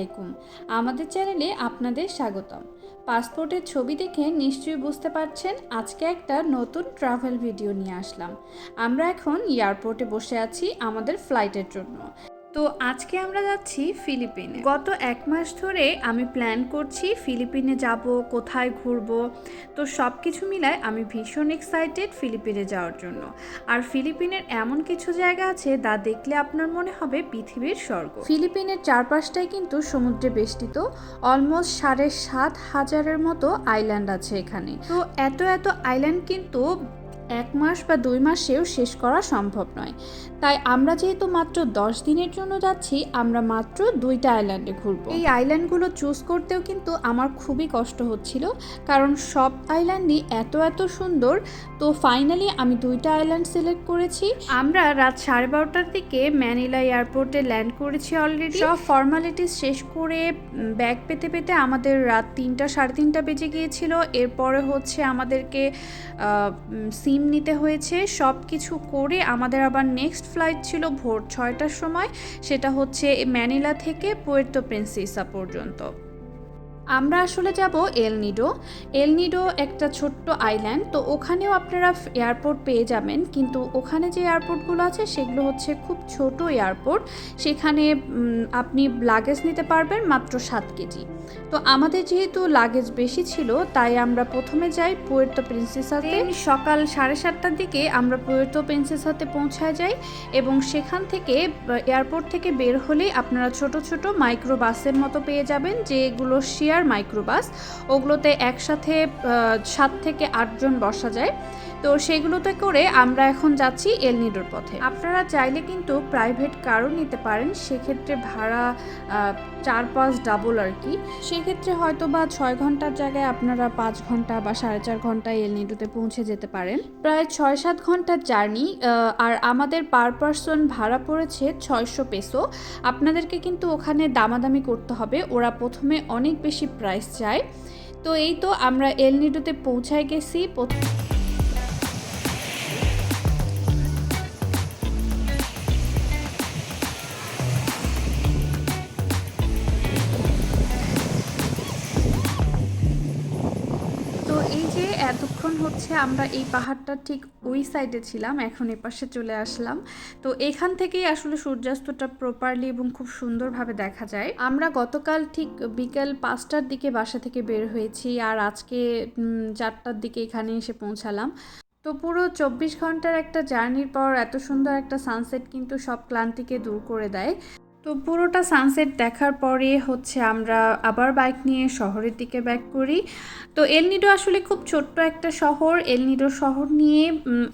আলাইকুম। আমাদের চ্যানেলে আপনাদের স্বাগতম। পাসপোর্টের ছবি দেখে নিশ্চয়ই বুঝতে পারছেন আজকে একটা নতুন ট্রাভেল ভিডিও নিয়ে আসলাম। আমরা এখন এয়ারপোর্টে বসে আছি আমাদের ফ্লাইটের জন্য। তো আজকে আমরা যাচ্ছি ফিলিপিনে। গত 1 মাস ধরে আমি প্ল্যান করছি ফিলিপিনে যাব, কোথায় ঘুরবো। তো সব কিছু মিলায় আমি ভীষণ এক্সাইটেড ফিলিপিনে যাওয়ার জন্য। আর ফিলিপিনের এমন কিছু জায়গা আছে যা দেখলে আপনার মনে হবে পৃথিবীর স্বর্গ। ফিলিপিনের চারপাশটাই কিন্তু সমুদ্রে বেষ্টিত। অলমোস্ট 7,500-এর মতো আইল্যান্ড আছে এখানে। তো এত আইল্যান্ড কিন্তু 1 মাস বা 2 মাসেও শেষ করা সম্ভব নয়। তাই আমরা যেহেতু মাত্র 10 দিনের জন্য যাচ্ছি, আমরা মাত্র 2টা আইল্যান্ডে ঘুরবো। এই আইল্যান্ডগুলো চুজ করতেও কিন্তু আমার খুবই কষ্ট হচ্ছিল, কারণ সব আইল্যান্ডই এত সুন্দর। তো ফাইনালি আমি 2টা আইল্যান্ড সিলেক্ট করেছি। আমরা রাত 12:30টার দিকে ম্যানিলা এয়ারপোর্টে ল্যান্ড করেছি অলরেডি। সব ফর্মালিটিস শেষ করে ব্যাগ পেতে আমাদের রাত 3টা 3:30 বেজে গিয়েছিল। এরপরে হচ্ছে আমাদেরকে সিম নিতে হয়েছে। সব কিছু করে আমাদের আবার নেক্সট ফ্লাইট ছিল ভোর 6টার সময়। সেটা হচ্ছে ম্যানিলা থেকে পুয়ের্তো প্রিন্সেসা পর্যন্ত। আমরা আসলে যাব এলনিডো একটা ছোট্ট আইল্যান্ড। তো ওখানেও আপনারা এয়ারপোর্ট পেয়ে যাবেন, কিন্তু ওখানে যে এয়ারপোর্টগুলো আছে সেগুলো হচ্ছে খুব ছোট এয়ারপোর্ট। সেখানে আপনি লাগেজ নিতে পারবেন মাত্র 7 কেজি। তো আমাদের যেহেতু লাগেজ বেশি ছিল, তাই আমরা প্রথমে যাই পুয়ের্তো প্রিন্সেসাতে। সকাল 7:30টার দিকে আমরা পুয়ের্তো প্রিন্সেসাতে পৌঁছায় যাই, এবং সেখান থেকে এয়ারপোর্ট থেকে বের হলেই আপনারা ছোট মাইক্রো বাসের মতো পেয়ে যাবেন, যেগুলো শেয়ার মাইক্রোবাস। ওগুলোতে একসাথে 7 থেকে 8 জন বসা যায়। তো সেগুলোতে করে আমরা এখন যাচ্ছি এলনিডোর পথে। আপনারা চাইলে কিন্তু প্রাইভেট কারও নিতে পারেন, সেক্ষেত্রে ভাড়া 4-5 ডাবল আর কি। সেক্ষেত্রে হয়তো বা 6 ঘন্টার জায়গায় আপনারা 5 ঘন্টা বা 4.5 ঘন্টায় এলনিডোতে পৌঁছে যেতে পারেন। প্রায় 6-7 ঘন্টার জার্নি। আর আমাদের পার পারসন ভাড়া পড়েছে 600 পেসো। আপনাদেরকে কিন্তু ওখানে দামাদামি করতে হবে, ওরা প্রথমে অনেক বেশি প্রাইস চায়। তো এই তো আমরা এলনিডোতে পৌঁছায় গেছি। তো এই যে এতক্ষণ হচ্ছে আমরা এই পাহাড়টা ঠিক ওই সাইডে ছিলাম, এখন এ পাশে চলে আসলাম। তো এখান থেকেই আসলে সূর্যাস্তটা প্রপারলি এবং খুব সুন্দরভাবে দেখা যায়। আমরা গতকাল ঠিক বিকেল 5টার দিকে বাসা থেকে বের হয়েছি, আর আজকে 4টার দিকে এখানে এসে পৌঁছালাম। তো পুরো 24 ঘন্টার একটা জার্নির পর এত সুন্দর একটা সানসেট কিন্তু সব ক্লান্তিকে দূর করে দেয়। তো পুরোটা সানসেট দেখার পরে হচ্ছে আমরা আবার বাইক নিয়ে শহরের দিকে ব্যাক করি। তো এলনিডো আসলে খুব ছোট্ট একটা শহর। এলনিডো শহর নিয়ে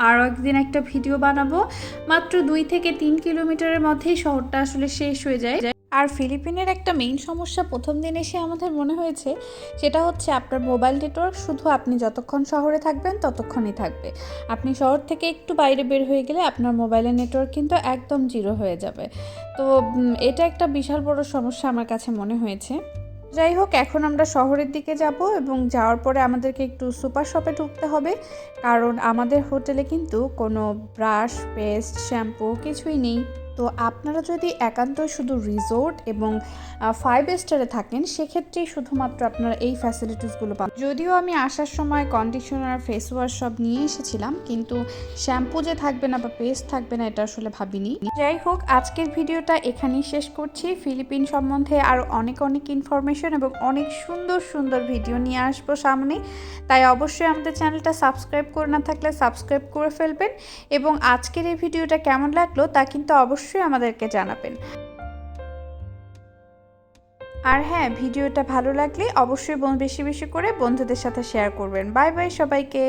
আরও একদিন একটা ভিডিও বানাবো। মাত্র 2 থেকে 3 কিলোমিটারের মধ্যেই শহরটা আসলে শেষ হয়ে যায়। আর ফিলিপিনের একটা মেইন সমস্যা প্রথম দিন এসে আমাদের মনে হয়েছে, সেটা হচ্ছে আপনার মোবাইল নেটওয়ার্ক শুধু আপনি যতক্ষণ শহরে থাকবেন ততক্ষণই থাকবে। আপনি শহর থেকে একটু বাইরে বের হয়ে গেলে আপনার মোবাইলের নেটওয়ার্ক কিন্তু একদম জিরো হয়ে যাবে। তো এটা একটা বিশাল বড় সমস্যা আমার কাছে মনে হয়েছে। যাই হোক, এখন আমরা শহরের দিকে যাব, এবং যাওয়ার পরে আমাদেরকে একটু সুপার শপে ঢুকতে হবে, কারণ আমাদের হোটেলে কিন্তু কোনো ব্রাশ, পেস্ট, শ্যাম্পু কিছুই নেই। তো আপনারা যদি একান্ত শুধু রিসোর্ট এবং 5 স্টারে থাকেন, সেক্ষেত্রেই শুধুমাত্র আপনারা এই ফ্যাসিলিটিসগুলো পাবেন। যদিও আমি আসার সময় কন্ডিশনার, ফেস ওয়াশ সব নিয়ে এসেছিলাম, কিন্তু শ্যাম্পু যে থাকবে না বা পেস্ট থাকবে না এটা আসলে ভাবিনি। যাই হোক, আজকের ভিডিওটা এখানেই শেষ করছি। ফিলিপিন সম্বন্ধে আরও অনেক ইনফরমেশন এবং অনেক সুন্দর ভিডিও নিয়ে আসবো সামনে। তাই অবশ্যই আমাদের চ্যানেলটা সাবস্ক্রাইব করে না থাকলে সাবস্ক্রাইব করে ফেলবেন, এবং আজকের এই ভিডিওটা কেমন লাগলো তা কিন্তু অবশ্যই আমাদেরকে জানাবেন। আর হ্যাঁ, ভিডিওটা ভালো লাগলে অবশ্যই বেশি করে বন্ধুদের সাথে শেয়ার করবেন। বাই বাই সবাইকে।